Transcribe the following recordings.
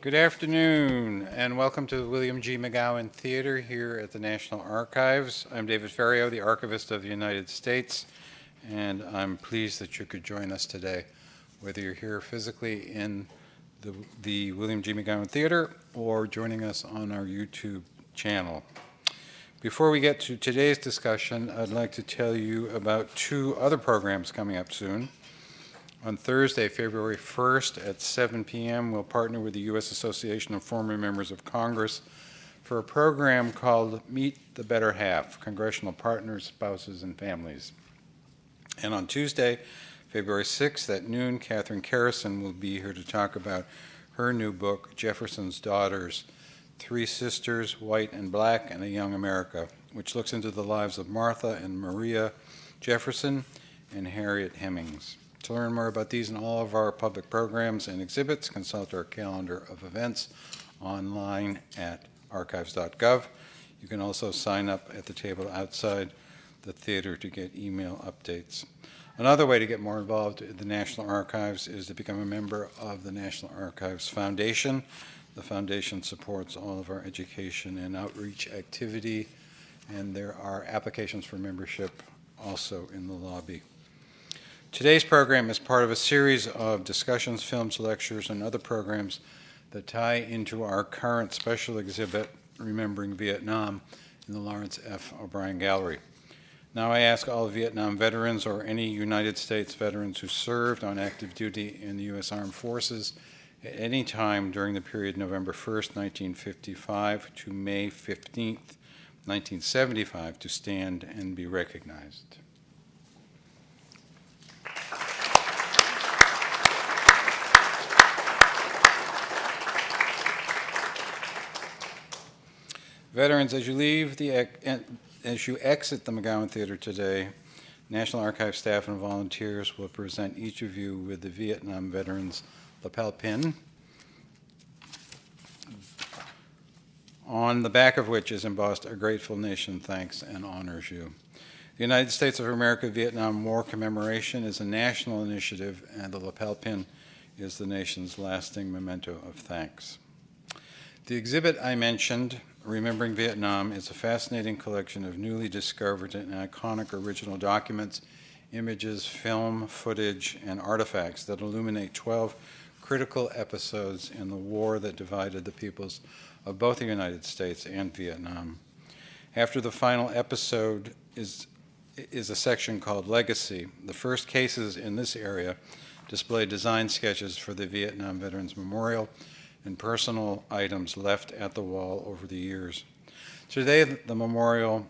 Good afternoon, and welcome to the William G. McGowan Theater here at the National Archives. I'm David Ferriero, the Archivist of the United States, and I'm pleased that you could join us today, whether you're here physically in the William G. McGowan Theater or joining us on our YouTube channel. Before we get to today's discussion, I'd like to tell you about two other programs coming up soon. On Thursday, February 1st at 7 p.m., we'll partner with the U.S. Association of Former Members of Congress for a program called Meet the Better Half, Congressional Partners, Spouses, and Families. And on Tuesday, February 6th at noon, Catherine Carrison will be here to talk about her new book, Jefferson's Daughters, Three Sisters, White and Black, and a Young America, which looks into the lives of Martha and Maria Jefferson and Harriet Hemings. To learn more about these and all of our public programs and exhibits, consult our calendar of events online at archives.gov. You can also sign up at the table outside the theater to get email updates. Another way to get more involved in the National Archives is to become a member of the National Archives Foundation. The foundation supports all of our education and outreach activity, and there are applications for membership also in the lobby. Today's program is part of a series of discussions, films, lectures, and other programs that tie into our current special exhibit, Remembering Vietnam, in the Lawrence F. O'Brien Gallery. Now I ask all Vietnam veterans or any United States veterans who served on active duty in the U.S. Armed Forces at any time during the period November 1st, 1955 to May 15th, 1975 to stand and be recognized. Veterans, as you exit the McGowan Theater today, National Archives staff and volunteers will present each of you with the Vietnam Veterans lapel pin, on the back of which is embossed "A Grateful Nation thanks and honors you." The United States of America Vietnam War Commemoration is a national initiative, and the lapel pin is the nation's lasting memento of thanks. The exhibit I mentioned, Remembering Vietnam, is a fascinating collection of newly discovered and iconic original documents, images, film, footage, and artifacts that illuminate 12 critical episodes in the war that divided the peoples of both the United States and Vietnam. After the final episode is a section called Legacy. The first cases in this area display design sketches for the Vietnam Veterans Memorial and personal items left at the wall over the years. Today, the memorial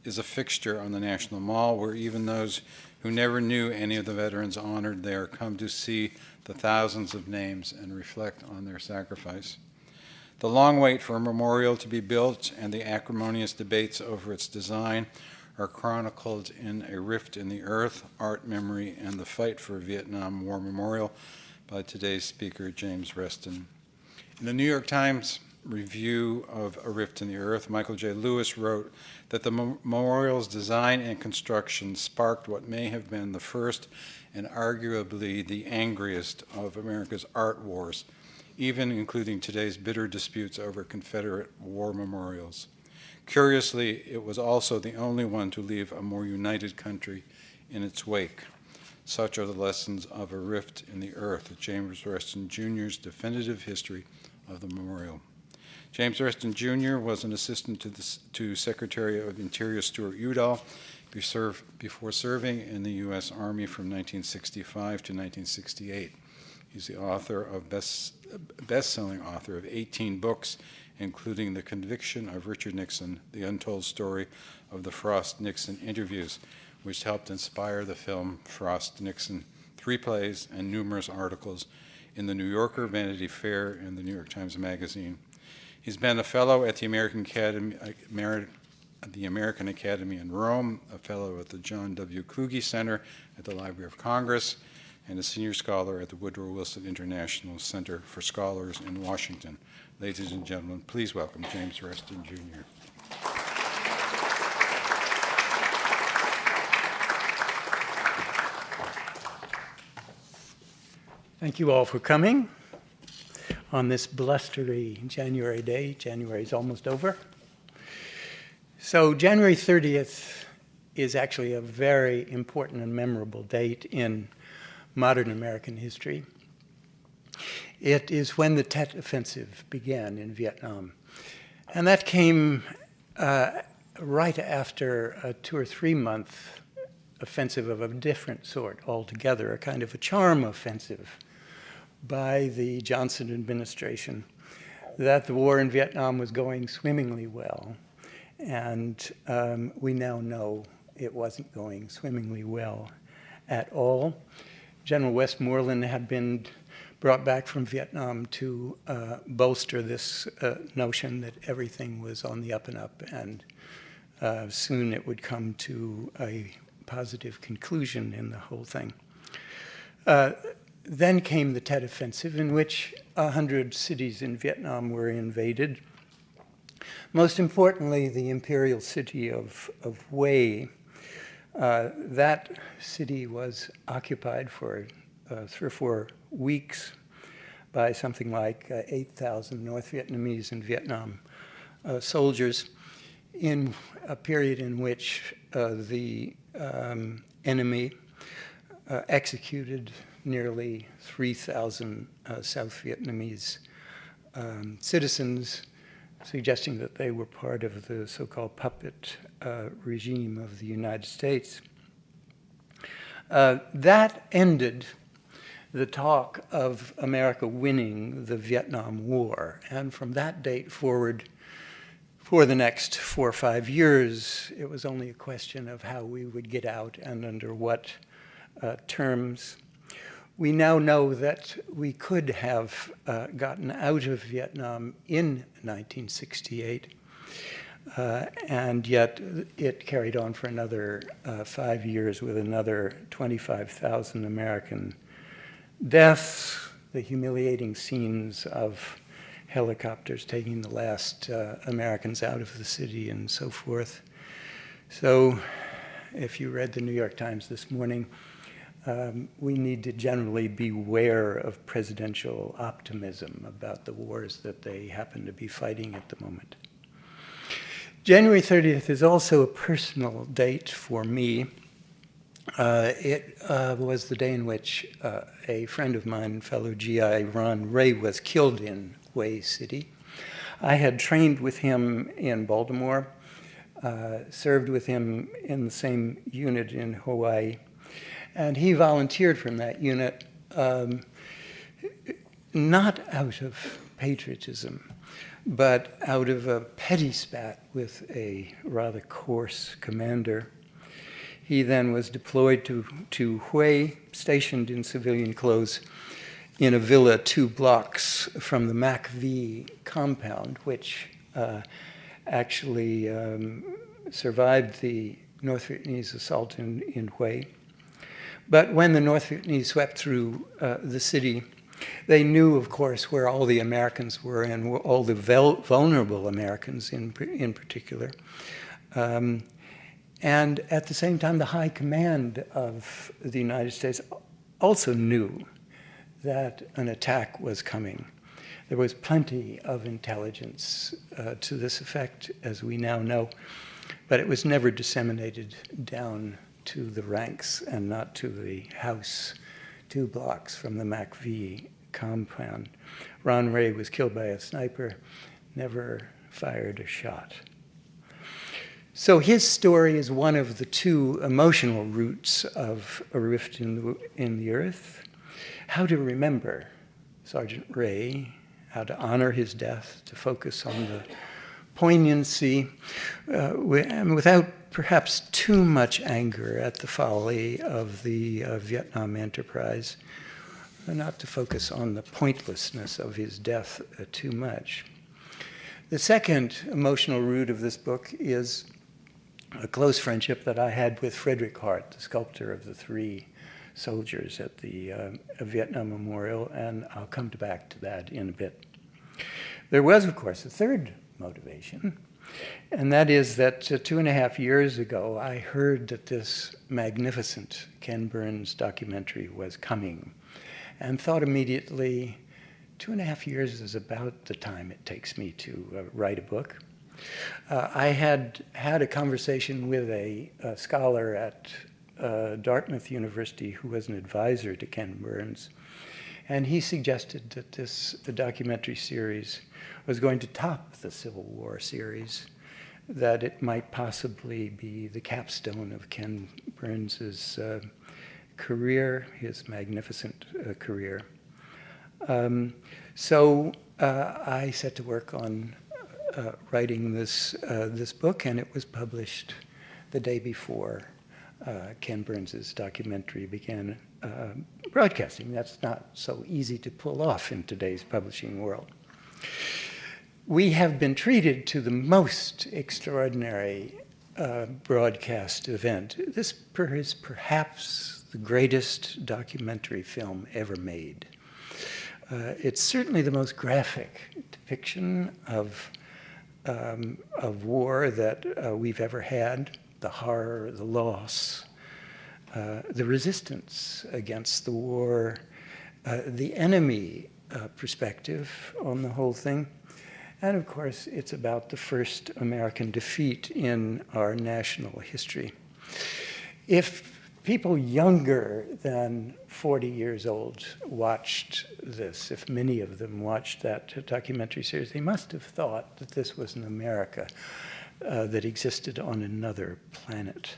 is a fixture on the National Mall, where even those who never knew any of the veterans honored there come to see the thousands of names and reflect on their sacrifice. The long wait for a memorial to be built and the acrimonious debates over its design are chronicled in A Rift in the Earth, Art, Memory, and the Fight for a Vietnam War Memorial by today's speaker, James Reston. In the New York Times review of A Rift in the Earth, Michael J. Lewis wrote that the memorial's design and construction sparked what may have been the first and arguably the angriest of America's art wars, even including today's bitter disputes over Confederate war memorials. Curiously, it was also the only one to leave a more united country in its wake. Such are the lessons of A Rift in the Earth, James Reston Jr.'s definitive history of the memorial. James Reston Jr. was an assistant to Secretary of Interior Stuart Udall before serving in the U.S. Army from 1965 to 1968. He's the author of best-selling author of 18 books, including The Conviction of Richard Nixon, The Untold Story of the Frost-Nixon Interviews, which helped inspire the film Frost-Nixon, 3 plays, and numerous articles in the New Yorker, Vanity Fair, and the New York Times Magazine. He's been a fellow at the American Academy in Rome, a fellow at the John W. Kluge Center at the Library of Congress, and a senior scholar at the Woodrow Wilson International Center for Scholars in Washington. Ladies and gentlemen, please welcome James Reston Jr. Thank you all for coming. on this blustery January day. January's almost over. So January 30th is actually a very important and memorable date in modern American history. It is when the Tet Offensive began in Vietnam. And that came right after a 2 or 3 month offensive of a different sort altogether, a kind of a charm offensive by the Johnson administration, that the war in Vietnam was going swimmingly well. And we now know it wasn't going swimmingly well at all. General Westmoreland had been brought back from Vietnam to bolster this notion that everything was on the up and up, and soon it would come to a positive conclusion in the whole thing. Then came the Tet Offensive, in which 100 cities in Vietnam were invaded. Most importantly, the imperial city of Hue. That city was occupied for 3 or 4 weeks by something like 8,000 North Vietnamese and Vietnam soldiers, in a period in which the enemy executed nearly 3,000 South Vietnamese citizens, suggesting that they were part of the so-called puppet regime of the United States. That ended the talk of America winning the Vietnam War. And from that date forward, for the next 4 or 5 years, it was only a question of how we would get out and under what terms. We now know that we could have gotten out of Vietnam in 1968, and yet it carried on for another 5 years with another 25,000 American deaths, the humiliating scenes of helicopters taking the last Americans out of the city and so forth. So if you read the New York Times this morning, we need to generally beware of presidential optimism about the wars that they happen to be fighting at the moment. January 30th is also a personal date for me. It was the day in which a friend of mine, fellow GI Ron Ray, was killed in Hue City. I had trained with him in Baltimore, served with him in the same unit in Hawaii, and he volunteered from that unit, not out of patriotism, but out of a petty spat with a rather coarse commander. He then was deployed to Hue, stationed in civilian clothes in a villa 2 blocks from the MACV compound, which actually survived the North Vietnamese assault in Hue. But when the North Vietnamese swept through the city, they knew, of course, where all the Americans were, and all the vulnerable Americans in particular. And at the same time, the high command of the United States also knew that an attack was coming. There was plenty of intelligence to this effect, as we now know, but it was never disseminated down to the ranks and not to the house 2 blocks from the MACV compound. Ron Ray was killed by a sniper, never fired a shot. So his story is one of the 2 emotional roots of A Rift in the Earth. How to remember Sergeant Ray, how to honor his death, to focus on the poignancy, without perhaps too much anger at the folly of the Vietnam enterprise, not to focus on the pointlessness of his death too much. The second emotional root of this book is a close friendship that I had with Frederick Hart, the sculptor of the 3 soldiers at the Vietnam Memorial, and I'll come back to that in a bit. There was, of course, a third motivation, and that is that 2.5 years ago, I heard that this magnificent Ken Burns documentary was coming, and thought immediately, 2.5 years is about the time it takes me to write a book. I had a conversation with a scholar at Dartmouth University who was an advisor to Ken Burns, and he suggested that the documentary series was going to top the Civil War series, that it might possibly be the capstone of Ken Burns's career, his magnificent career. So I set to work on writing this book, and it was published the day before Ken Burns's documentary began broadcasting. That's not so easy to pull off in today's publishing world. We have been treated to the most extraordinary broadcast event. This is perhaps the greatest documentary film ever made. It's certainly the most graphic depiction of war that we've ever had, the horror, the loss, the resistance against the war, the enemy perspective on the whole thing. And of course, it's about the first American defeat in our national history. If people younger than 40 years old watched this, if many of them watched that documentary series, they must have thought that this was an America that existed on another planet.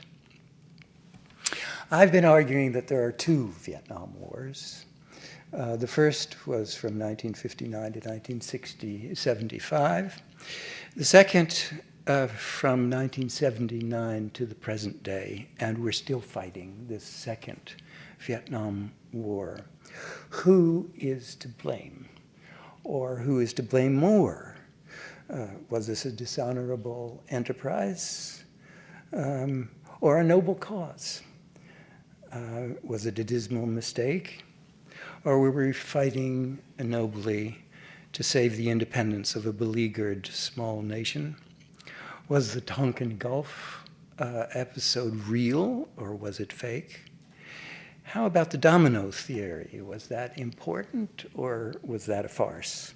I've been arguing that there are two Vietnam Wars. The first was from 1959 to 1975. The second from 1979 to the present day, and we're still fighting this second Vietnam War. Who is to blame? Or who is to blame more? Was this a dishonorable enterprise or a noble cause? Was it a dismal mistake? Or were we fighting nobly to save the independence of a beleaguered small nation? Was the Tonkin Gulf episode real, or was it fake? How about the domino theory? Was that important, or was that a farce?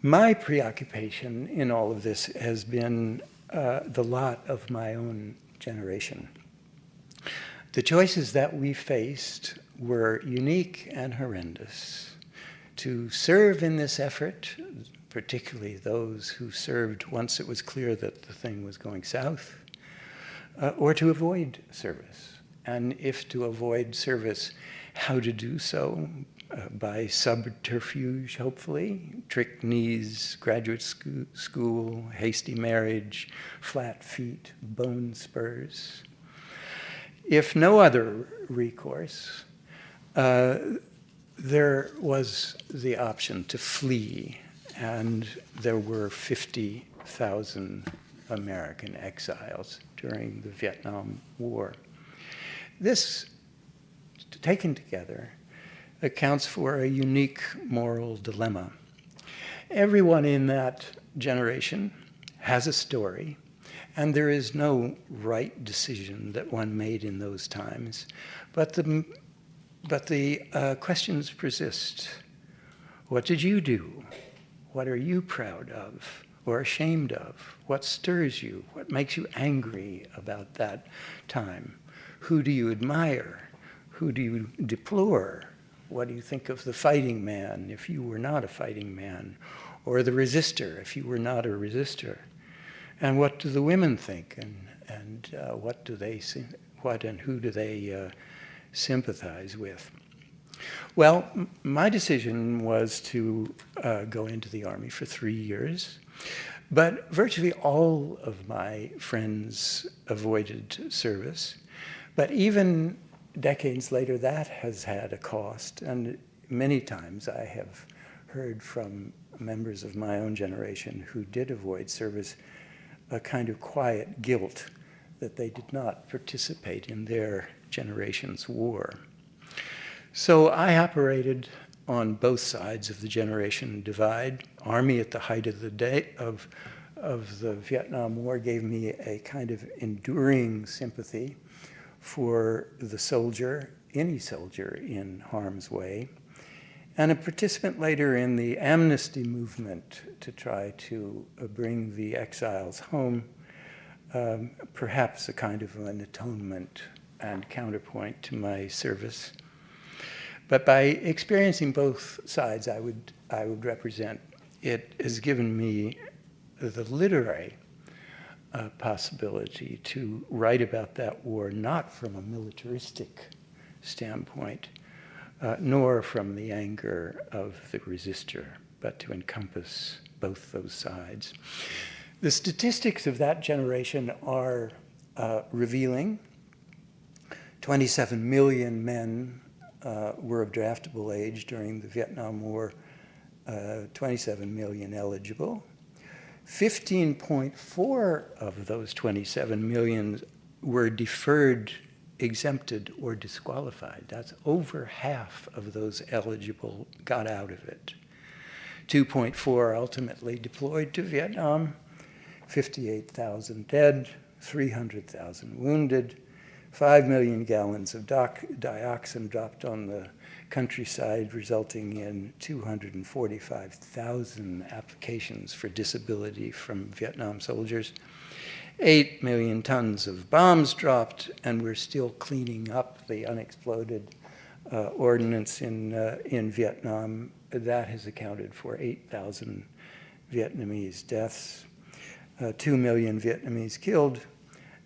My preoccupation in all of this has been the lot of my own generation. The choices that we faced were unique and horrendous. To serve in this effort, particularly those who served once it was clear that the thing was going south, or to avoid service. And if to avoid service, how to do so? By subterfuge, hopefully, trick knees, graduate school, hasty marriage, flat feet, bone spurs. If no other recourse, there was the option to flee, and there were 50,000 American exiles during the Vietnam War. This, taken together, accounts for a unique moral dilemma. Everyone in that generation has a story, and there is no right decision that one made in those times, but the questions persist. What did you do? What are you proud of or ashamed of? What stirs you? What makes you angry about that time? Who do you admire? Who do you deplore? What do you think of the fighting man if you were not a fighting man? Or the resistor if you were not a resistor? And what do the women think? And what do they what and who do they sympathize with? Well, my decision was to go into the Army for 3 years, but virtually all of my friends avoided service. But even decades later, that has had a cost, and many times I have heard from members of my own generation who did avoid service a kind of quiet guilt that they did not participate in their generation's war. So I operated on both sides of the generation divide. Army at the height of the day of the Vietnam War gave me a kind of enduring sympathy for the soldier, any soldier in harm's way. and a participant later in the amnesty movement to try to bring the exiles home, perhaps a kind of an atonement and counterpoint to my service. But by experiencing both sides I would represent, it has given me the literary possibility to write about that war, not from a militaristic standpoint, nor from the anger of the resistor, but to encompass both those sides. The statistics of that generation are revealing. 27 million men were of draftable age during the Vietnam War, 27 million eligible. 15.4 of those 27 million were deferred, exempted, or disqualified. That's over half of those eligible got out of it. 2.4 ultimately deployed to Vietnam, 58,000 dead, 300,000 wounded, 5 million gallons of dioxin dropped on the countryside, resulting in 245,000 applications for disability from Vietnam soldiers. 8 million tons of bombs dropped, and we're still cleaning up the unexploded ordnance in Vietnam. That has accounted for 8,000 Vietnamese deaths, 2 million Vietnamese killed.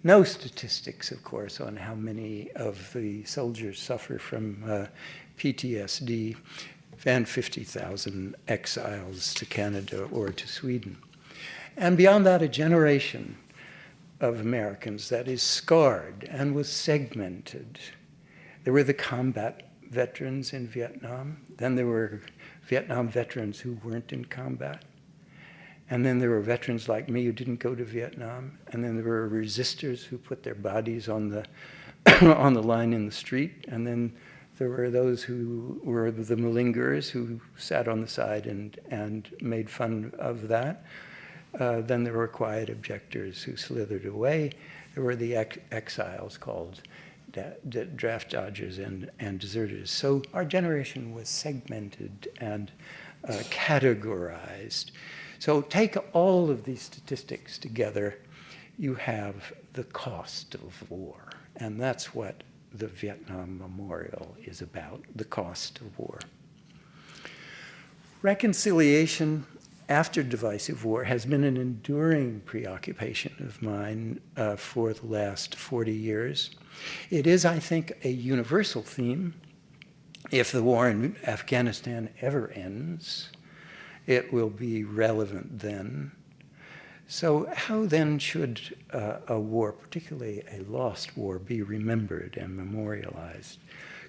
No statistics, of course, on how many of the soldiers suffer from PTSD, and 50,000 exiles to Canada or to Sweden. And beyond that, a generation of Americans that is scarred and was segmented. There were the combat veterans in Vietnam. Then there were Vietnam veterans who weren't in combat. And then there were veterans like me who didn't go to Vietnam. And then there were resistors who put their bodies on the on the line in the street. And then there were those who were the malingerers who sat on the side and made fun of that. Then there were quiet objectors who slithered away. There were the exiles called draft dodgers and deserters. So our generation was segmented and categorized. So take all of these statistics together, you have the cost of war. And that's what the Vietnam Memorial is about, the cost of war. Reconciliation after divisive war has been an enduring preoccupation of mine for the last 40 years. It is, I think, a universal theme. If the war in Afghanistan ever ends, it will be relevant then. So how then should a war, particularly a lost war, be remembered and memorialized?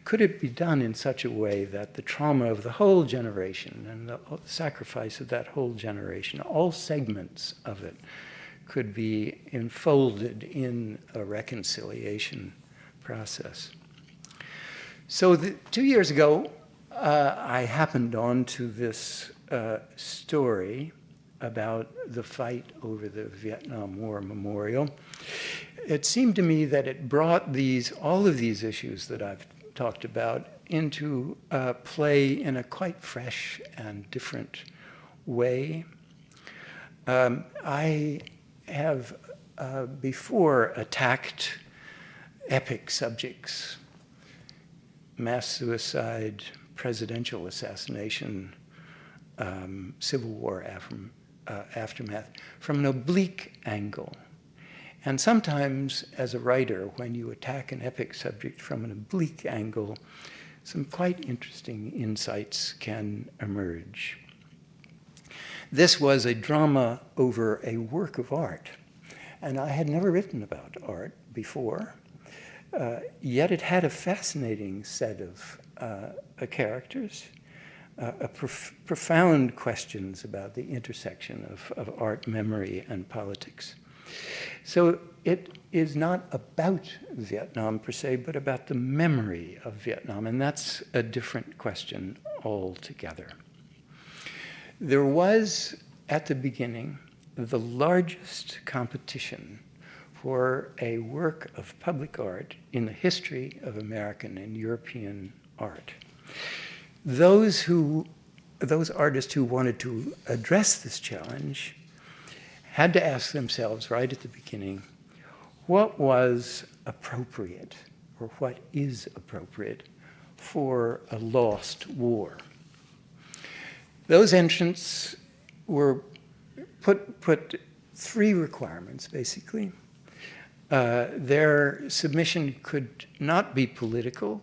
Could it be done in such a way that the trauma of the whole generation and the sacrifice of that whole generation, all segments of it, could be enfolded in a reconciliation process? So 2 years ago, I happened onto this story about the fight over the Vietnam War Memorial. It seemed to me that it brought all of these issues that I've talked about into play in a quite fresh and different way. I have before attacked epic subjects, mass suicide, presidential assassination, Civil War aftermath, from an oblique angle. And sometimes, as a writer, when you attack an epic subject from an oblique angle, some quite interesting insights can emerge. This was a drama over a work of art, and I had never written about art before, yet it had a fascinating set of characters, profound questions about the intersection of art, memory, and politics. So it is not about Vietnam per se, but about the memory of Vietnam, and that's a different question altogether. There was, at the beginning, the largest competition for a work of public art in the history of American and European art. those artists who wanted to address this challenge had to ask themselves right at the beginning, what was appropriate, or what is appropriate for a lost war? Those entrants were put three requirements, basically. Their submission could not be political.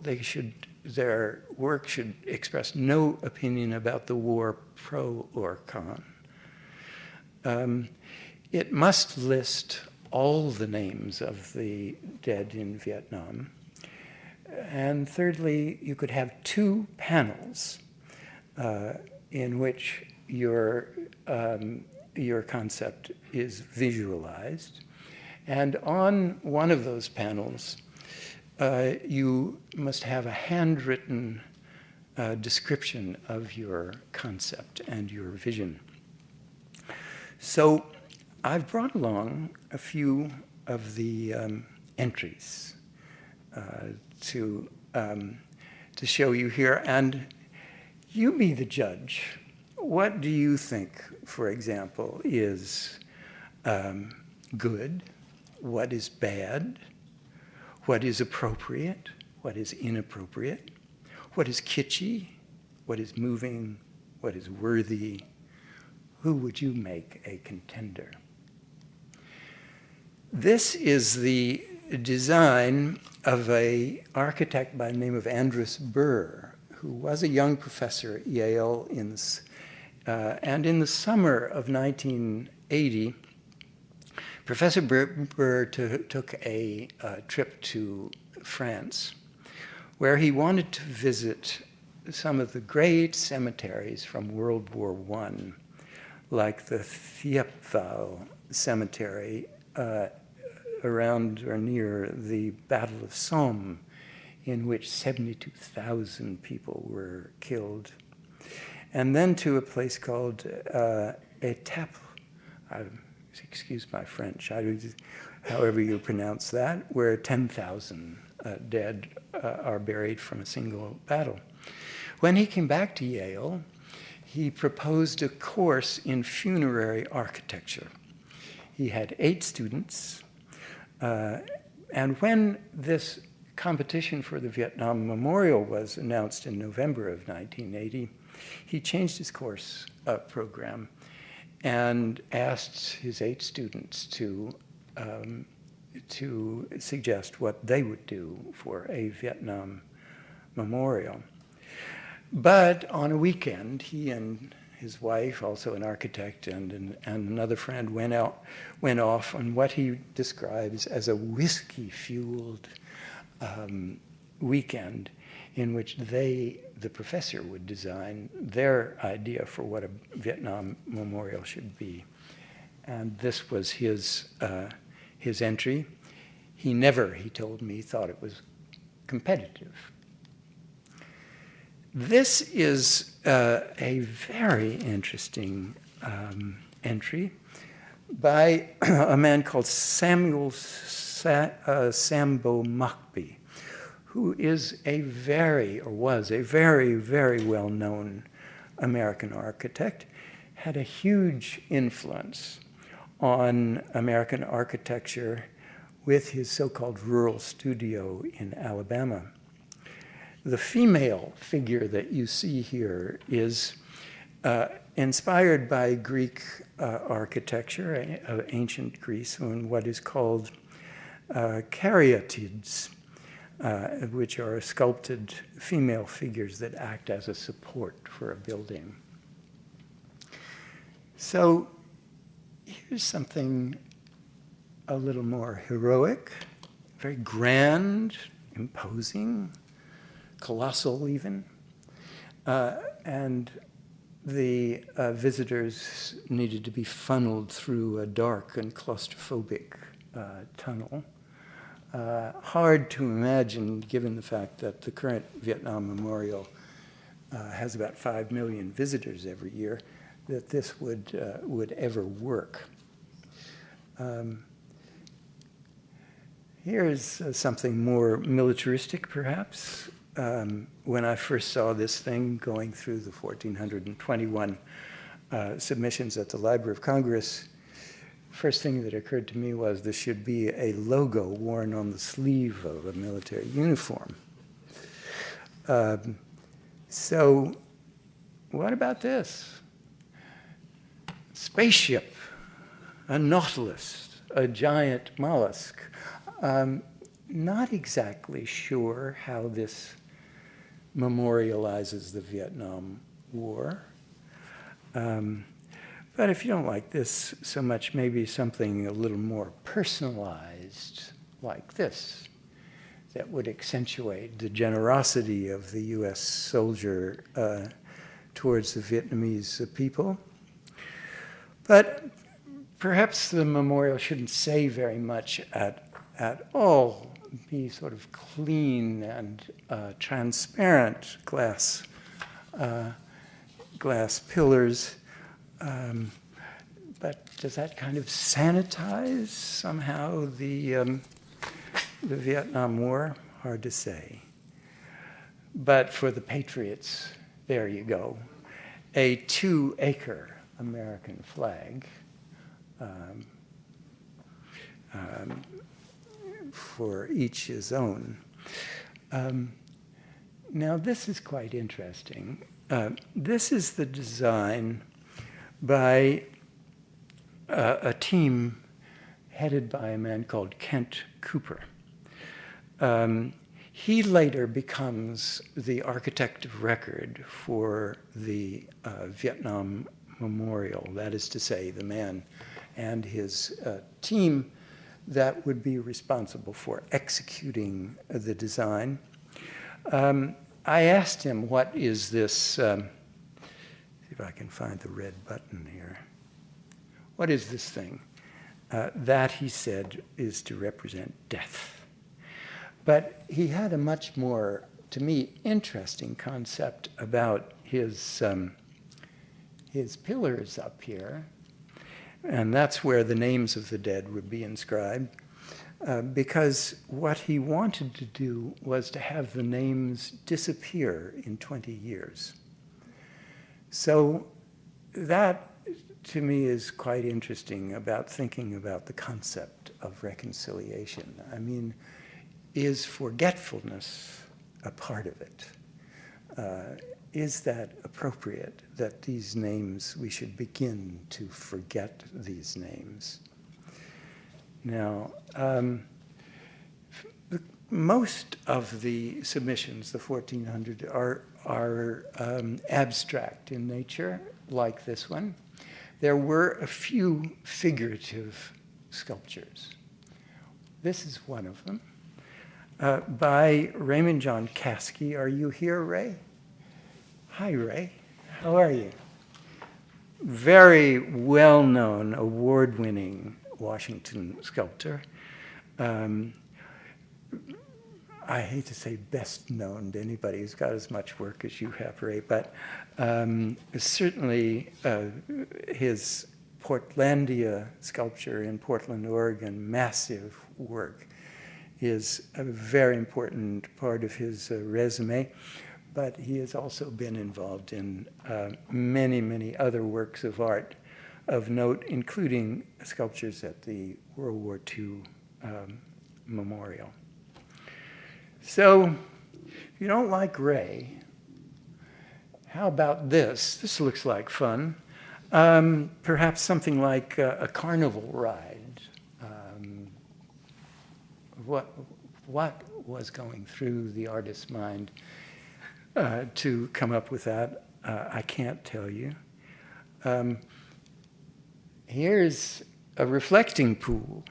Their work should express no opinion about the war, pro or con. It must list all the names of the dead in Vietnam. And thirdly, you could have two panels in which your concept is visualized. And on one of those panels, you must have a handwritten description of your concept and your vision. So I've brought along a few of the entries to show you here, and you be the judge. What do you think, for example, is good? What is bad? What is appropriate? What is inappropriate? What is kitschy? What is moving? What is worthy? Who would you make a contender? This is the design of an architect by the name of Andrus Burr, who was a young professor at Yale and in the summer of 1980, Professor Burr took a trip to France, where he wanted to visit some of the great cemeteries from World War I, like the Thiepval Cemetery around or near the Battle of Somme, in which 72,000 people were killed. And then to a place called Étaples, excuse my French, however you pronounce that, where 10,000 dead are buried from a single battle. When he came back to Yale, he proposed a course in funerary architecture. He had 8 students, and when this competition for the Vietnam Memorial was announced in November of 1980, he changed his course program and asked his 8 students to suggest what they would do for a Vietnam memorial. But on a weekend, he and his wife, also an architect, and another friend went off on what he describes as a whiskey-fueled weekend in which the professor would design their idea for what a Vietnam memorial should be. And this was his entry. He never, he told me, thought it was competitive. This is a very interesting entry by a man called Samuel Sambo Machby, who is was a very, very well-known American architect, had a huge influence on American architecture with his so-called rural studio in Alabama. The female figure that you see here is inspired by Greek architecture of ancient Greece, and what is called caryatids, which are sculpted female figures that act as a support for a building. So here's something a little more heroic, very grand, imposing, colossal even. And the visitors needed to be funneled through a dark and claustrophobic tunnel. Hard to imagine, given the fact that the current Vietnam Memorial has about 5 million visitors every year, that this would ever work. Here's something more militaristic, perhaps. when I first saw this thing going through the 1,421 submissions at the Library of Congress, first thing that occurred to me was this should be a logo worn on the sleeve of a military uniform. So what about this? Spaceship, a nautilus, a giant mollusk. Not exactly sure how this memorializes the Vietnam War. But if you don't like this so much, maybe something a little more personalized like this that would accentuate the generosity of the U.S. soldier towards the Vietnamese people. But perhaps the memorial shouldn't say very much at all, be sort of clean and transparent glass pillars. But does that kind of sanitize somehow the Vietnam War? Hard to say. But for the patriots, there you go. A 2-acre American flag for each his own. Now this is quite interesting. This is the design by a team headed by a man called Kent Cooper. He later becomes the architect of record for the Vietnam Memorial, that is to say, the man and his team that would be responsible for executing the design. I asked him, what is this, see if I can find the red button here. What is this thing? That, he said, is to represent death. But he had a much more, to me, interesting concept about his pillars up here. And that's where the names of the dead would be inscribed. Because what he wanted to do was to have the names disappear in 20 years. So that, to me, is quite interesting about thinking about the concept of reconciliation. I mean, is forgetfulness a part of it? Is that appropriate, that these names, we should begin to forget these names? Now, most of the submissions, the 1,400, are abstract in nature, like this one. There were a few figurative sculptures. This is one of them, by Raymond John Caskey. Are you here, Ray? Hi, Ray. How are you? Very well-known, award-winning Washington sculptor. I hate to say best known to anybody who's got as much work as you have, Ray, but certainly his Portlandia sculpture in Portland, Oregon, massive work, is a very important part of his resume. But he has also been involved in many, many other works of art of note, including sculptures at the World War II memorial. So, if you don't like Ray, how about this? This looks like fun. Perhaps something like a carnival ride. What was going through the artist's mind to come up with that? I can't tell you. Here's a reflecting pool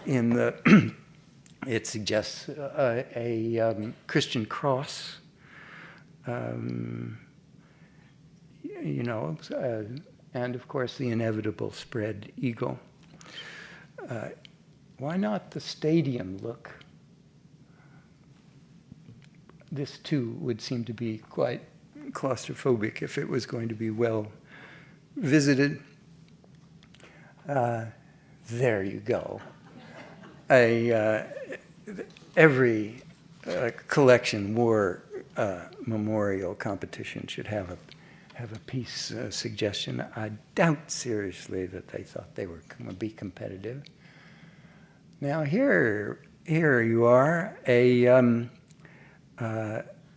in the, it suggests a Christian cross, and of course the inevitable spread eagle. Why not the stadium look? This too would seem to be quite claustrophobic if it was going to be well visited. There you go. Every collection war memorial competition should have a piece suggestion. I doubt seriously that they thought they were going to be competitive. Now here you are,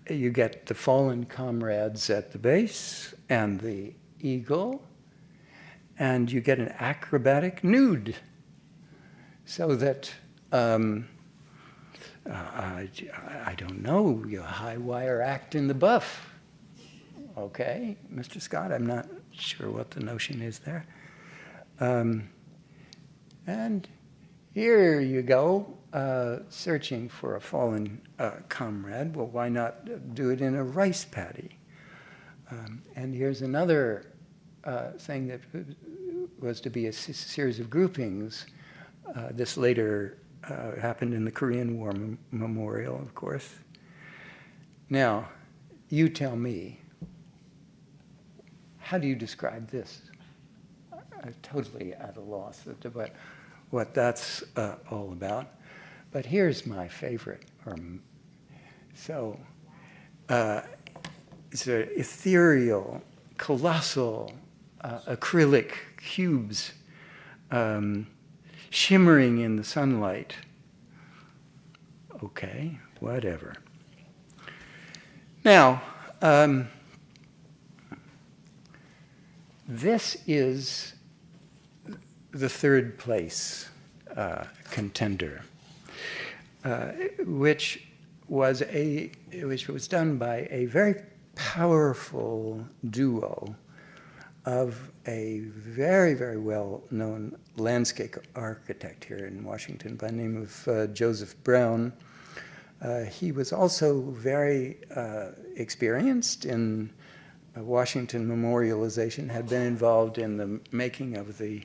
you get the fallen comrades at the base and the eagle, and you get an acrobatic nude, so that I don't know, you high wire act in the buff. Okay, Mr. Scott, I'm not sure what the notion is there. And here you go, searching for a fallen comrade. Well, why not do it in a rice paddy? And here's another thing that was to be a series of groupings. This later happened in the Korean War Memorial, of course. Now, you tell me, how do you describe this? I'm totally at a loss as to what that's all about. But here's my favorite. So it's an ethereal, colossal, acrylic cubes shimmering in the sunlight. Okay, whatever. Now, this is the third place contender, which was done by a very powerful duo of a very, very well-known landscape architect here in Washington by the name of Joseph Brown. He was also very experienced in Washington memorialization, had been involved in the making of the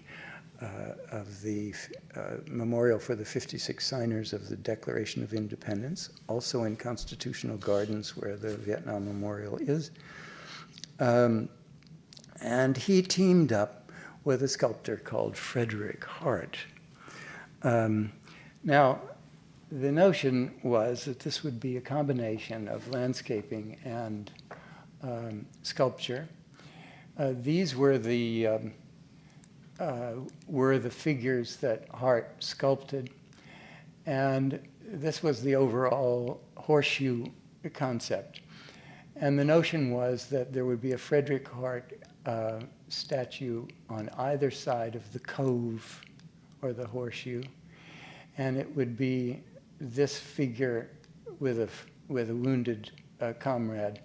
memorial for the 56 signers of the Declaration of Independence, also in Constitutional Gardens where the Vietnam Memorial is. And he teamed up with a sculptor called Frederick Hart. Now, the notion was that this would be a combination of landscaping and sculpture. These were the figures that Hart sculpted, and this was the overall horseshoe concept. And the notion was that there would be a Frederick Hart statue on either side of the cove or the horseshoe, and it would be this figure with a wounded comrade,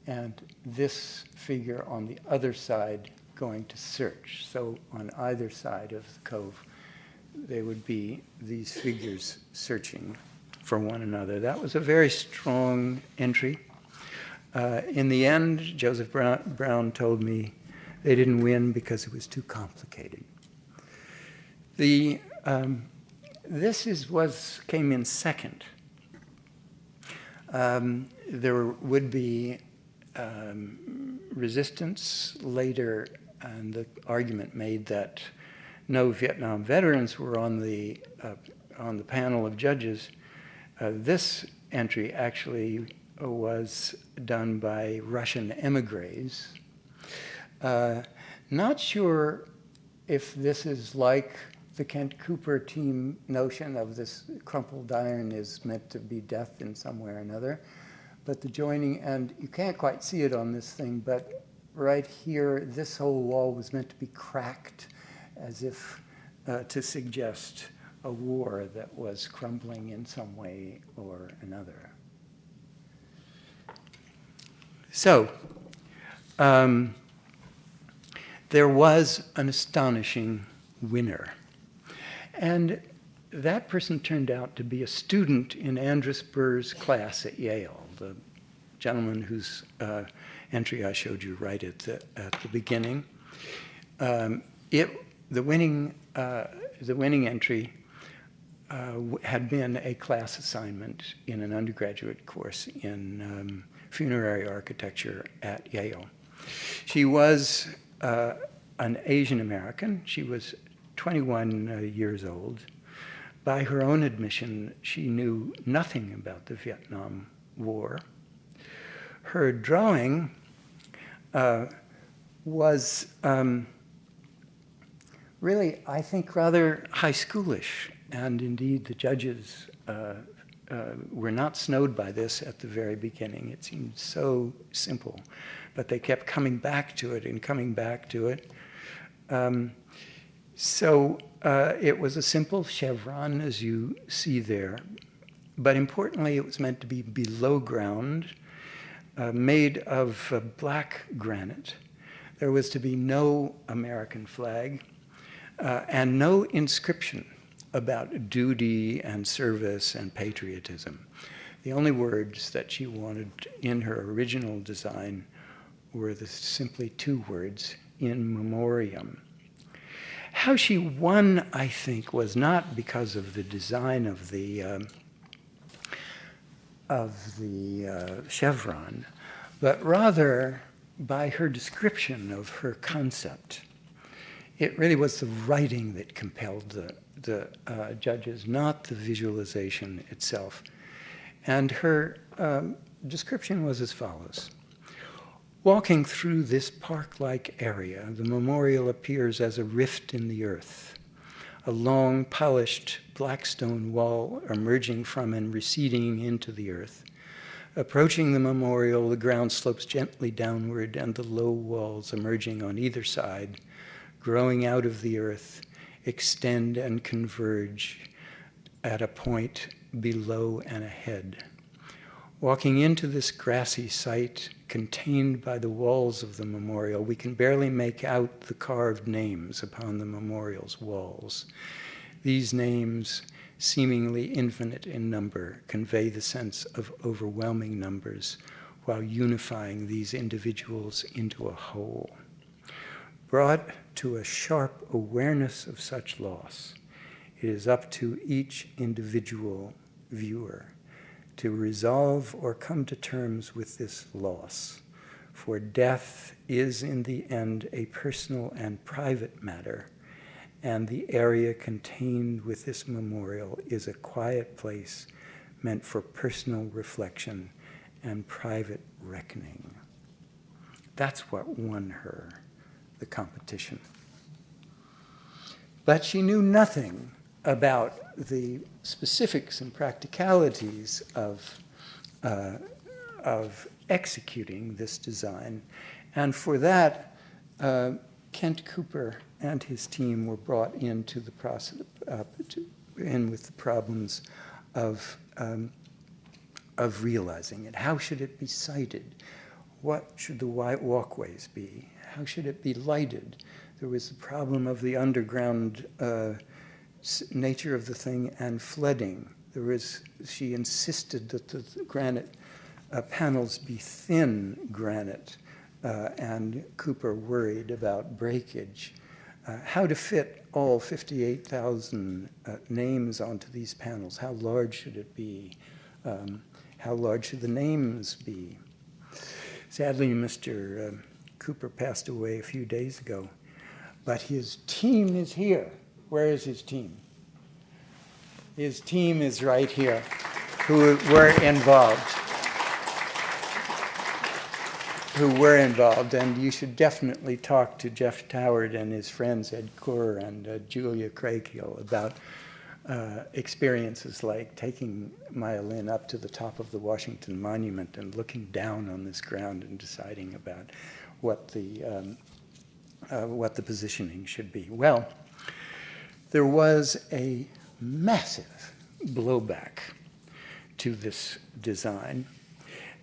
and this figure on the other side going to search. So on either side of the cove, there would be these figures searching for one another. That was a very strong entry. In the end, Joseph Brown told me they didn't win because it was too complicated. This came in second. There would be resistance later, and the argument made that no Vietnam veterans were on the panel of judges. This entry actually was done by Russian emigres. Not sure if this is like the Kent Cooper team notion of this crumpled iron is meant to be death in some way or another, but the joining, and you can't quite see it on this thing, but right here, this whole wall was meant to be cracked as if to suggest a war that was crumbling in some way or another. So, there was an astonishing winner. And that person turned out to be a student in Andrus Burr's class at Yale, the gentleman whose entry I showed you right at the beginning. The winning entry had been a class assignment in an undergraduate course in funerary architecture at Yale. She was an Asian American. She was 21 years old. By her own admission, she knew nothing about the Vietnam War. Her drawing was really, I think, rather high schoolish. And indeed, the judges were not snowed by this at the very beginning. It seemed so simple, but they kept coming back to it and coming back to it. So it was a simple chevron, as you see there. But importantly, it was meant to be below ground, made of black granite. There was to be no American flag and no inscription about duty and service and patriotism. The only words that she wanted in her original design were simply two words, in memoriam. How she won, I think, was not because of the design of the chevron, but rather by her description of her concept. It really was the writing that compelled the judges, not the visualization itself. And her description was as follows. Walking through this park-like area, the memorial appears as a rift in the earth, a long, polished black stone wall emerging from and receding into the earth. Approaching the memorial, the ground slopes gently downward, and the low walls emerging on either side, growing out of the earth, extend and converge at a point below and ahead. Walking into this grassy site, contained by the walls of the memorial, we can barely make out the carved names upon the memorial's walls. These names, seemingly infinite in number, convey the sense of overwhelming numbers while unifying these individuals into a whole. Brought to a sharp awareness of such loss, it is up to each individual viewer to resolve or come to terms with this loss, for death is in the end a personal and private matter, and the area contained with this memorial is a quiet place meant for personal reflection and private reckoning. That's what won her the competition. But she knew nothing about the specifics and practicalities of executing this design. And for that, Kent Cooper and his team were brought into the process, in with the problems of realizing it. How should it be sited? What should the walkways be? How should it be lighted? There was the problem of the underground nature of the thing and flooding. She insisted that the granite panels be thin granite, and Cooper worried about breakage. How to fit all 58,000 names onto these panels? How large should it be? How large should the names be? Sadly, Mr. Cooper passed away a few days ago, but his team is here. Where is his team? His team is right here, who were involved. And you should definitely talk to Jeff Toward and his friends Ed Kerr and Julia Craighill about experiences like taking Maya Lin up to the top of the Washington Monument and looking down on this ground and deciding about what the positioning should be. Well, there was a massive blowback to this design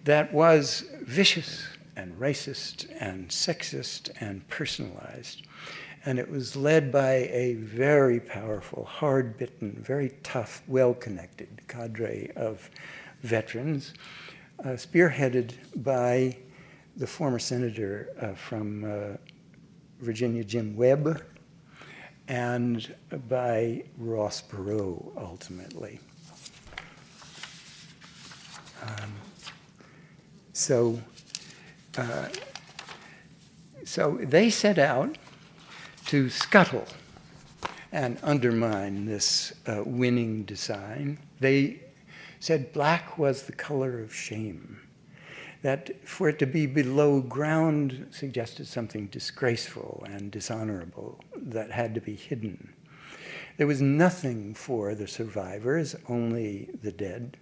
that was vicious and racist and sexist and personalized. And it was led by a very powerful, hard-bitten, very tough, well-connected cadre of veterans, spearheaded by the former senator from Virginia, Jim Webb, and by Ross Perot, ultimately. So they set out to scuttle and undermine this winning design. They said black was the color of shame, that for it to be below ground suggested something disgraceful and dishonorable that had to be hidden. There was nothing for the survivors, only the dead.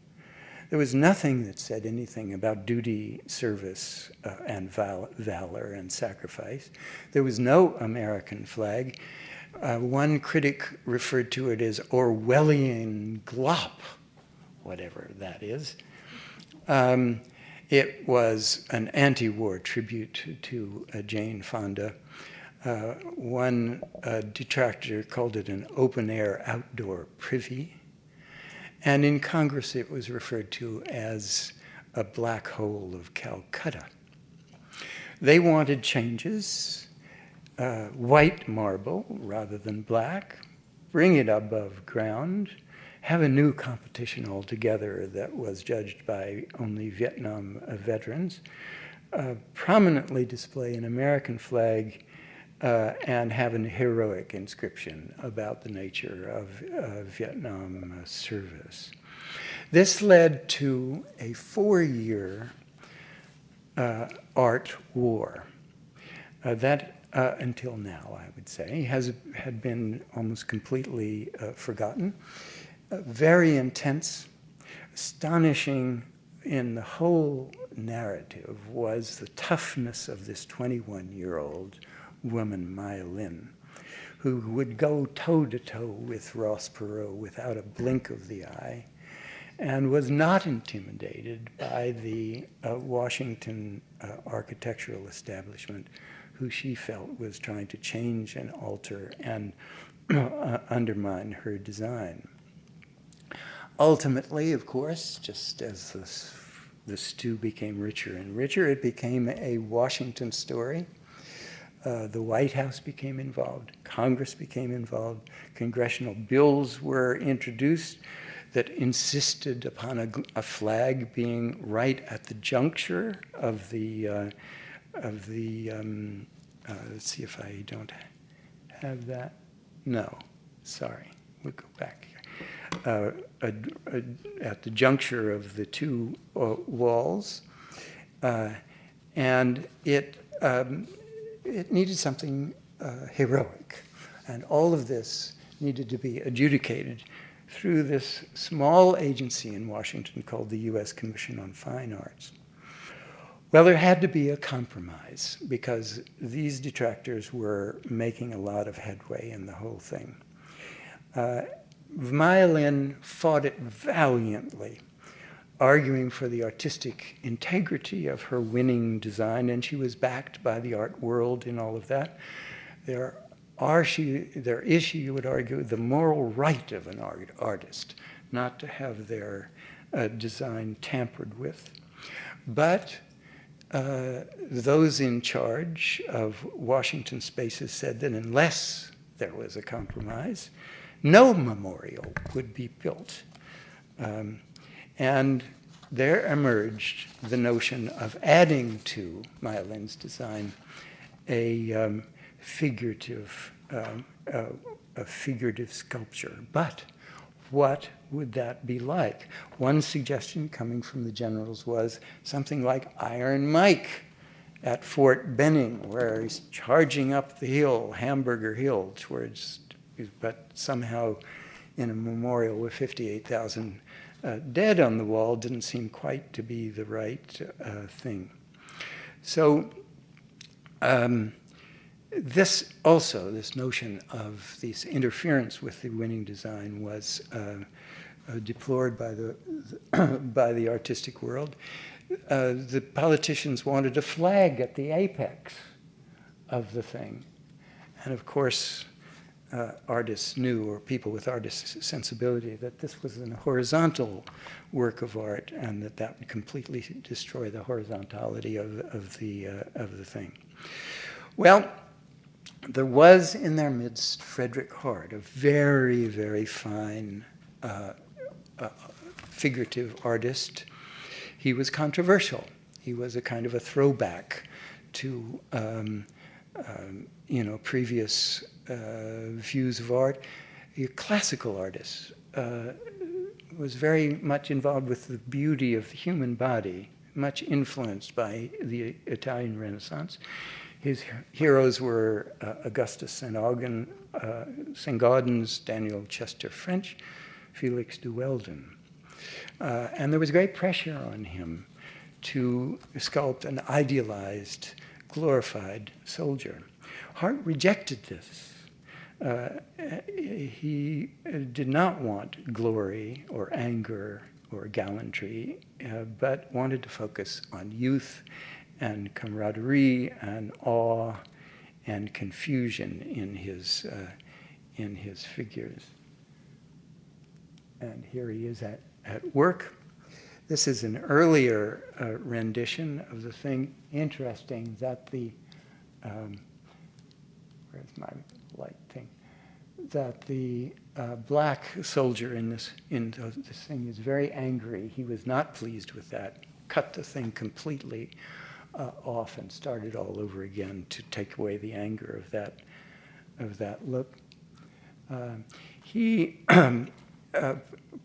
There was nothing that said anything about duty, service, and valor and sacrifice. There was no American flag. One critic referred to it as Orwellian glop, whatever that is. It was an anti-war tribute to Jane Fonda. One detractor called it an open-air outdoor privy. And in Congress, it was referred to as a black hole of Calcutta. They wanted changes, white marble rather than black, bring it above ground, have a new competition altogether that was judged by only Vietnam veterans, prominently display an American flag, and have an heroic inscription about the nature of Vietnam service. This led to a 4-year art war that, until now, I would say, had been almost completely forgotten. Very intense, astonishing in the whole narrative was the toughness of this 21-year-old woman, Maya Lin, who would go toe-to-toe with Ross Perot without a blink of the eye, and was not intimidated by the Washington architectural establishment, who she felt was trying to change and alter and undermine her design. Ultimately, of course, just as the stew became richer and richer, it became a Washington story. The White House became involved. Congress became involved. Congressional bills were introduced that insisted upon a flag being right at the juncture of the let's see if I don't have that. No, sorry, we'll go back here. At the juncture of the two walls, and it needed something heroic. And all of this needed to be adjudicated through this small agency in Washington called the U.S. Commission on Fine Arts. Well, there had to be a compromise because these detractors were making a lot of headway in the whole thing. Maya Lin fought it valiantly, arguing for the artistic integrity of her winning design, and she was backed by the art world in all of that. There is, she would argue, the moral right of an artist not to have their design tampered with. But those in charge of Washington Spaces said that unless there was a compromise, no memorial would be built. And there emerged the notion of adding to Maya Lin's design a figurative sculpture. But what would that be like? One suggestion coming from the generals was something like Iron Mike at Fort Benning, where he's charging up the hill, Hamburger Hill, towards, but somehow in a memorial with 58,000 dead on the wall didn't seem quite to be the right thing. So this notion of this interference with the winning design was deplored by the artistic world. The politicians wanted a flag at the apex of the thing. And of course, artists knew, or people with artist sensibility, that this was a horizontal work of art and that would completely destroy the horizontality of the thing. Well, there was in their midst Frederick Hart, a very, very fine figurative artist. He was controversial. He was a kind of a throwback to previous views of art. a classical artist, was very much involved with the beauty of the human body, much influenced by the Italian Renaissance. His heroes were Augustus St. Gaudens, Daniel Chester French, Felix de Weldon. And there was great pressure on him to sculpt an idealized, glorified soldier. Hart rejected this. He did not want glory or anger or gallantry, but wanted to focus on youth and camaraderie and awe and confusion in his figures. And here he is at work. This is an earlier rendition of the thing. Interesting that the where's my light thing? That the black soldier in this thing is very angry. He was not pleased with that. Cut the thing completely off and started all over again to take away the anger of that look. He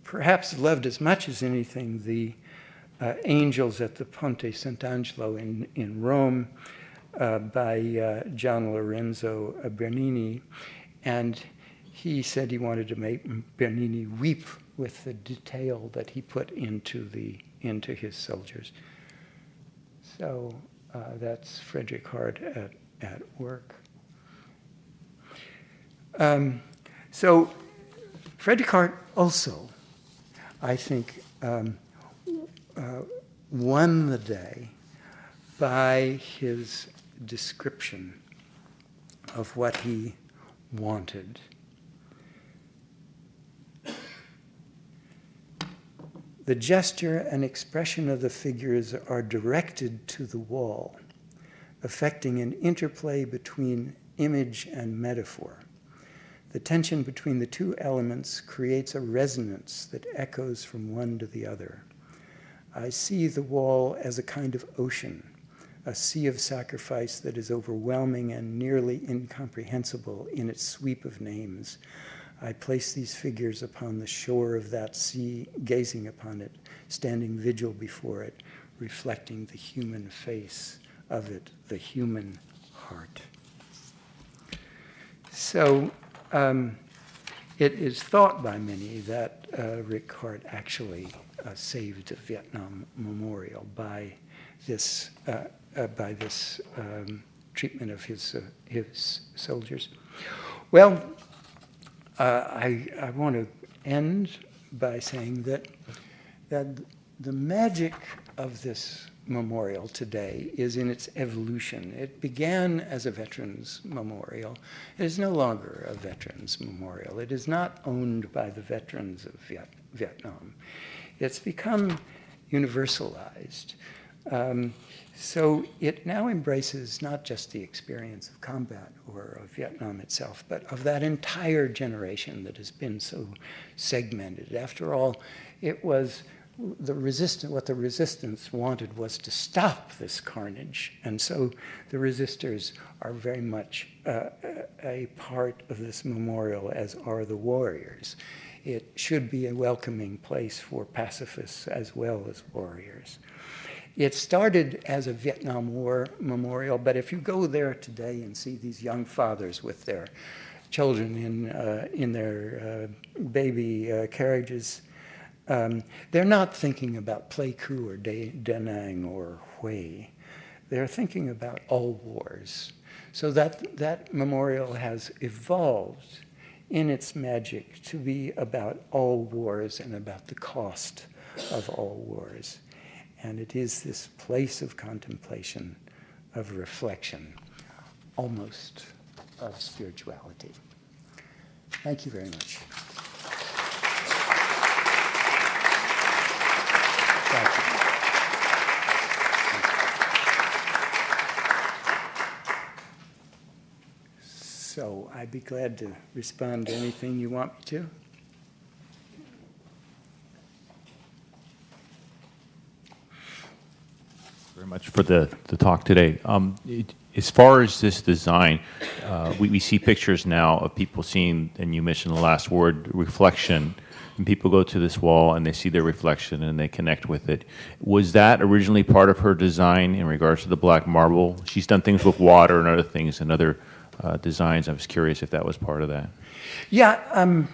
perhaps loved as much as anything the angels at the Ponte Sant'Angelo in Rome by Gian Lorenzo Bernini, and he said he wanted to make Bernini weep with the detail that he put into his soldiers. So that's Frederick Hart at work. So Frederick Hart also, I think, won the day by his description of what he wanted. The gesture and expression of the figures are directed to the wall, affecting an interplay between image and metaphor. The tension between the two elements creates a resonance that echoes from one to the other. I see the wall as a kind of ocean, a sea of sacrifice that is overwhelming and nearly incomprehensible in its sweep of names. I place these figures upon the shore of that sea, gazing upon it, standing vigil before it, reflecting the human face of it, the human heart. So it is thought by many that Rick Hart actually saved the Vietnam Memorial by this treatment of his soldiers. Well, I want to end by saying that the magic of this memorial today is in its evolution. It began as a veterans memorial. It is no longer a veterans memorial. It is not owned by the veterans of Vietnam. It's become universalized. So it now embraces not just the experience of combat or of Vietnam itself, but of that entire generation that has been so segmented. After all, it was what the resistance wanted was to stop this carnage. And so the resistors are very much a part of this memorial, as are the warriors. It should be a welcoming place for pacifists as well as warriors. It started as a Vietnam War memorial, but if you go there today and see these young fathers with their children in their baby carriages, they're not thinking about Pleiku or Da Nang or Hue. They're thinking about all wars. So that memorial has evolved in its magic to be about all wars and about the cost of all wars. And it is this place of contemplation, of reflection, almost of spirituality. Thank you very much. Thank you. So I'd be glad to respond to anything you want me to. very much for the talk today. As far as this design, we see pictures now of people seeing, and you mentioned the last word, reflection, and people go to this wall and they see their reflection and they connect with it. Was that originally part of her design in regards to the black marble? She's done things with water and other things and other designs. I was curious if that was part of that. Yeah,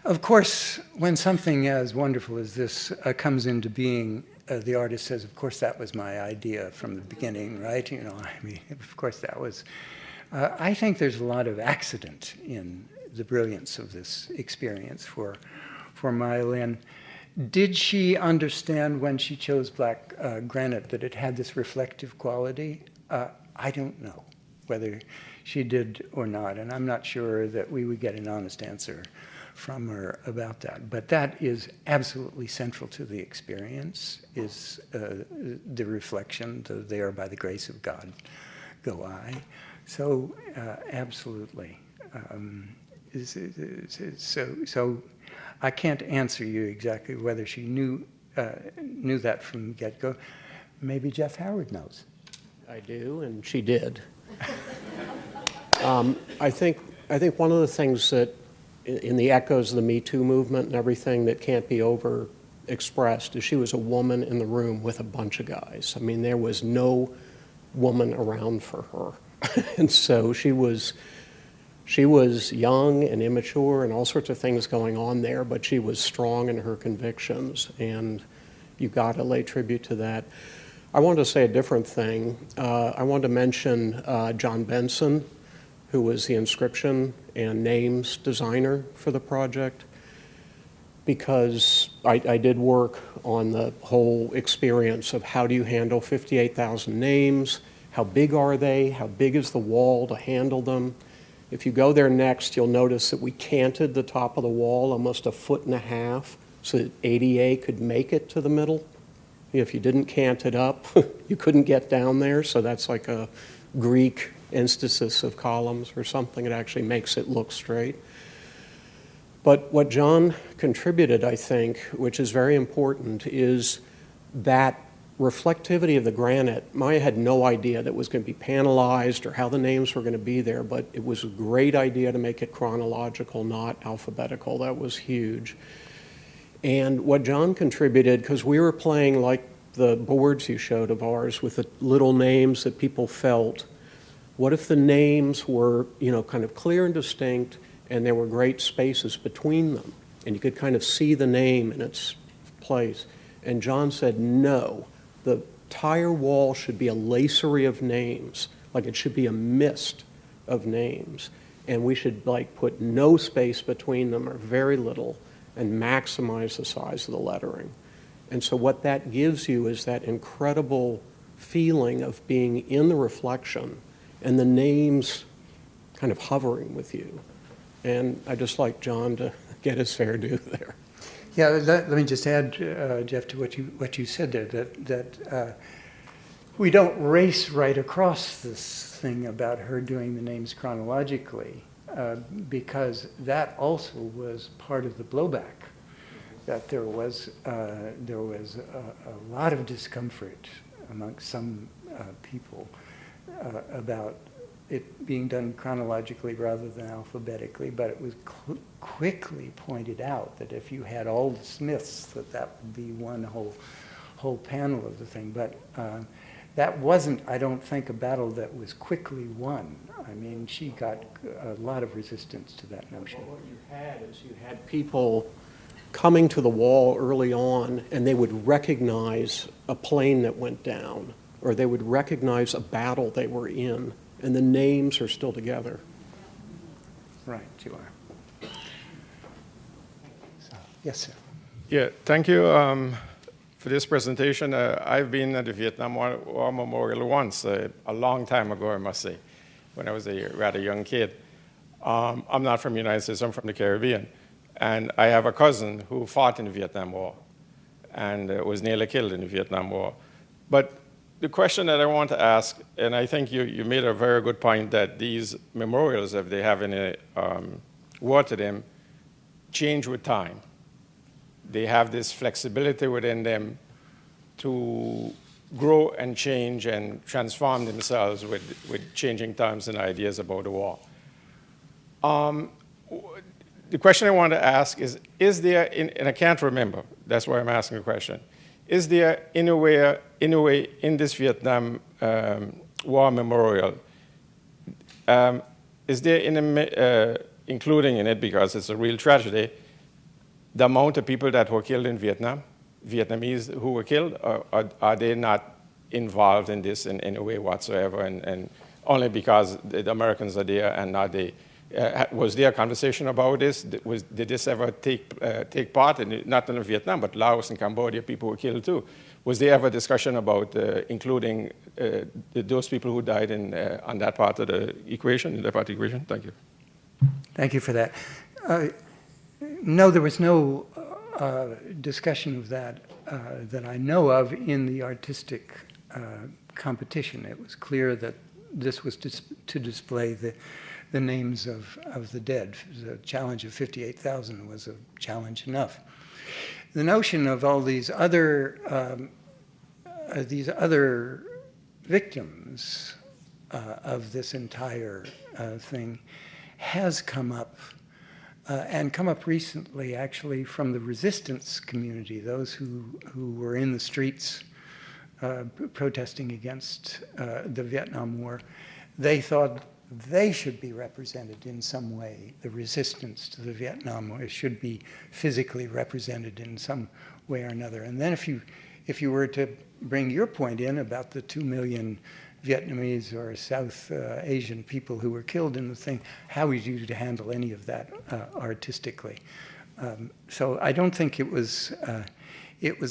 of course, when something as wonderful as this comes into being, the artist says, of course, that was my idea from the beginning, right? You know, I mean, of course, that was. I think there's a lot of accident in the brilliance of this experience for Mylin. Did she understand when she chose black granite that it had this reflective quality? I don't know whether she did or not, and I'm not sure that we would get an honest answer from her about that. But that is absolutely central to the experience, is the reflection, the there by the grace of God go I. So absolutely. So I can't answer you exactly whether she knew that from the get-go. Maybe Jeff Howard knows. I do, and she did. I think one of the things that in the echoes of the Me Too movement and everything that can't be over-expressed is she was a woman in the room with a bunch of guys. I mean, there was no woman around for her. And so she was young and immature and all sorts of things going on there, but she was strong in her convictions, and you got to lay tribute to that. I wanted to say a different thing. I wanted to mention John Benson, who was the inscription and names designer for the project, because I did work on the whole experience of how do you handle 58,000 names, how big are they, how big is the wall to handle them. If you go there next, you'll notice that we canted the top of the wall almost 1.5 feet so that ADA could make it to the middle. If you didn't cant it up, you couldn't get down there, so that's like a Greek instances of columns or something. It actually makes it look straight. But what John contributed, I think, which is very important, is that reflectivity of the granite. Maya had no idea that it was going to be panelized or how the names were going to be there, but it was a great idea to make it chronological, not alphabetical. That was huge. And what John contributed, because we were playing like the boards you showed of ours with the little names that people felt. What if the names were, kind of clear and distinct, and there were great spaces between them, and you could kind of see the name in its place? And John said, no, the entire wall should be a lacery of names, like it should be a mist of names, and we should put no space between them or very little, and maximize the size of the lettering. And so what that gives you is that incredible feeling of being in the reflection and the names kind of hovering with you. And I just like John to get his fair due there. Yeah, let me just add, Jeff, to what you said there, that we don't race right across this thing about her doing the names chronologically, because that also was part of the blowback, that there was a lot of discomfort among some people about it being done chronologically rather than alphabetically, but it was quickly pointed out that if you had all the Smiths, that would be one whole panel of the thing. But that wasn't, I don't think, a battle that was quickly won. I mean, she got a lot of resistance to that notion. Well, what you had is you had people coming to the wall early on, and they would recognize a plane that went down, or they would recognize a battle they were in, and the names are still together. Right, you are. So, yes, sir. Yeah, thank you for this presentation. I've been at the Vietnam War Memorial once, a long time ago, I must say, when I was a rather young kid. I'm not from the United States, I'm from the Caribbean. And I have a cousin who fought in the Vietnam War and was nearly killed in the Vietnam War. But the question that I want to ask, and I think you made a very good point, that these memorials, if they have any war to them, change with time. They have this flexibility within them to grow and change and transform themselves with changing times and ideas about the war. The question I want to ask is there, and I can't remember, that's why I'm asking the question, is there in a way in this Vietnam War Memorial, is there including in it, because it's a real tragedy, the amount of people that were killed in Vietnam, Vietnamese who were killed, or are they not involved in this in any way whatsoever, and only because the Americans are there and not they? Was there a conversation about this? Did this ever take part in not only Vietnam, but Laos and Cambodia, people were killed too? Was there ever discussion about including those people who died on that part of the equation, in that part of the equation? Thank you. Thank you for that. No, there was no discussion of that that I know of in the artistic competition. It was clear that this was to display the names of the dead. The challenge of 58,000 was a challenge enough. The notion of all these other victims of this entire thing has come up, and come up recently, actually, from the resistance community, those who were in the streets protesting against the Vietnam War. They thought they should be represented in some way. The resistance to the Vietnam War should be physically represented in some way or another. And then if you were to bring your point in about the 2 million Vietnamese or South Asian people who were killed in the thing, how would you handle any of that artistically? So I don't think it was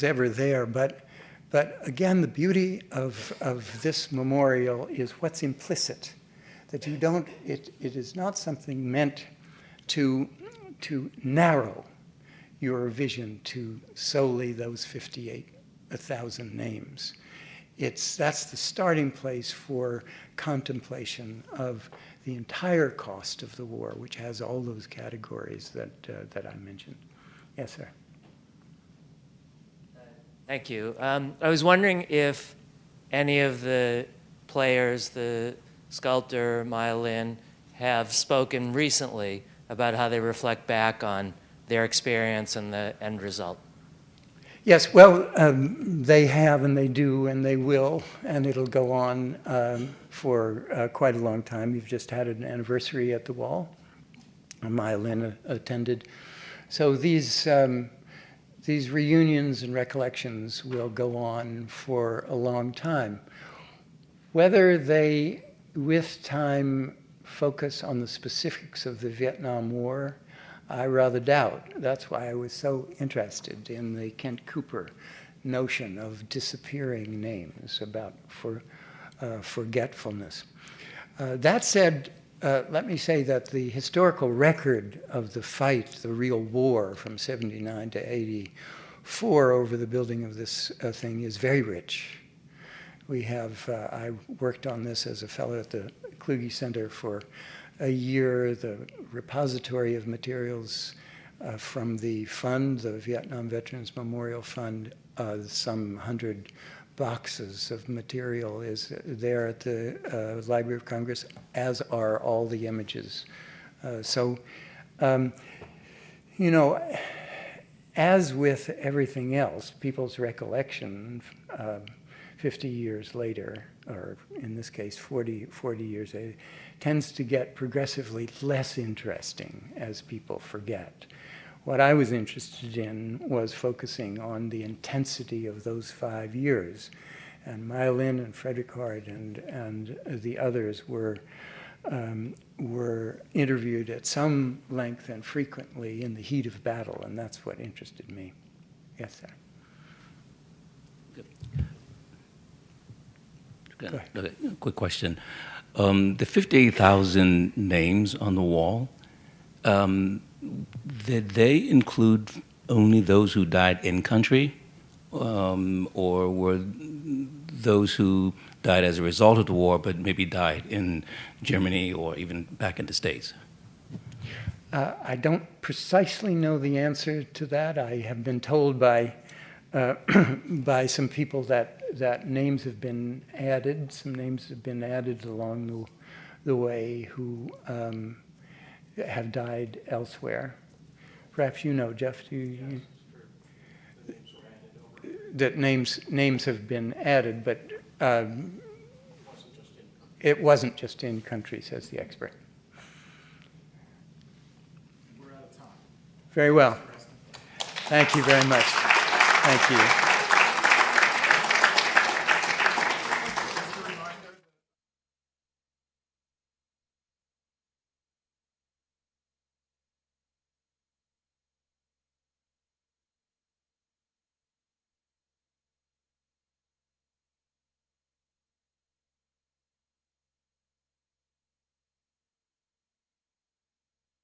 ever there. But again, the beauty of this memorial is what's implicit. That you don't, it is not something meant to narrow your vision to solely those 58,000 names. That's the starting place for contemplation of the entire cost of the war, which has all those categories that I mentioned. Yes, sir. Thank you. I was wondering if any of the players, the sculptor, Maya Lin, have spoken recently about how they reflect back on their experience and the end result. Yes, well, they have and they do and they will, and it'll go on for quite a long time. You've just had an anniversary at the wall. Maya Lin attended. So these reunions and recollections will go on for a long time. Whether they, with time, focus on the specifics of the Vietnam War, I rather doubt. That's why I was so interested in the Kent Cooper notion of disappearing names, about forgetfulness. That said, let me say that the historical record of the fight, the real war from 79 to 84 over the building of this thing is very rich. We have, I worked on this as a fellow at the Kluge Center for a year, the repository of materials from the fund, the Vietnam Veterans Memorial Fund, some 100 boxes of material is there at the Library of Congress, as are all the images. You know, as with everything else, people's recollection 50 years later, or in this case 40 years later, tends to get progressively less interesting as people forget. What I was interested in was focusing on the intensity of those 5 years. And Maya Lin and Frederick Hart and the others were interviewed at some length and frequently in the heat of battle, and that's what interested me. Yes, sir. Go ahead. Quick question. The 58,000 names on the wall, did they include only those who died in country, or were those who died as a result of the war but maybe died in Germany or even back in the States? I don't precisely know the answer to that. I have been told by some people that that names have been added. Some names have been added along the way who have died elsewhere. Perhaps you know, Jeff, that names have been added, but it wasn't just in country, says the expert. We're out of time. Very well. Thank you very much. Thank you.